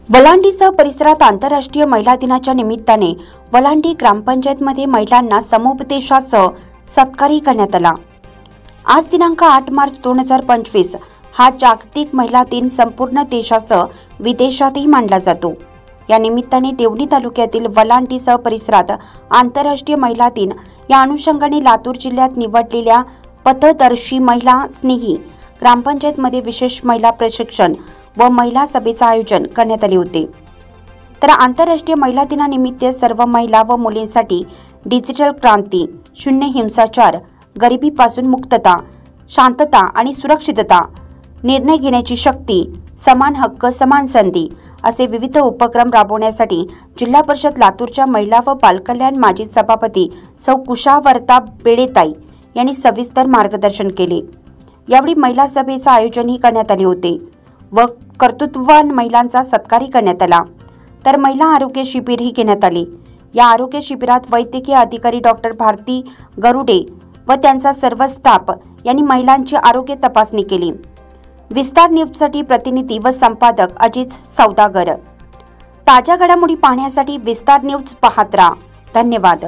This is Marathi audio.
वलांडीसह परिसरात आंतरराष्ट्रीय महिला दिनाच्या निमित्ताने वलांडी ग्रामपंचायतमध्ये महिलांना समुपदेशनासह सत्कारही करण्यात आला। आज दिनांक 8 मार्च 2025 हा जागतिक महिला दिन संपूर्ण देशासह विदेशातही मानला जातो। या निमित्ताने देवणी तालुक्यातील वलांडीसह परिसरात आंतरराष्ट्रीय महिला दिन या अनुषंगाने लातूर जिल्ह्यात निवडलेल्या पथदर्शी महिला स्नेही ग्रामपंचायतमध्ये विशेष महिला प्रशिक्षण व महिला सभेचे आयोजन करण्यात आले होते। तर आंतरराष्ट्रीय महिला दिनानिमित्त सर्व महिला व मुलींसाठी डिजिटल क्रांती, शून्य हिंसाचार, गरिबीपासून मुक्तता, शांतता आणि सुरक्षितता, निर्णय घेण्याची शक्ती, समान हक्क समान संधी असे विविध उपक्रम राबवण्यासाठी जिल्हा परिषद लातूरच्या महिला व बालकल्याण माजी सभापती सौ कुशावर्ता बेडेताई यांनी सविस्तर मार्गदर्शन केले। यावेळी महिला सभेचे आयोजनही करण्यात आले होते व कर्तृत्ववान महिलांचा सत्कारही करण्यात आला। तर महिला आरोग्य शिबिरही घेण्यात आले। या आरोग्य शिबिरात वैद्यकीय अधिकारी डॉक्टर भारती गरुडे व त्यांचा सर्व स्टाफ यांनी महिलांची आरोग्य तपासणी केली। विस्तार न्यूजसाठी प्रतिनिधी व संपादक अजित सौदागर। ताज्या घडामोडी पाहण्यासाठी विस्तार न्यूज पाहत राहा। धन्यवाद।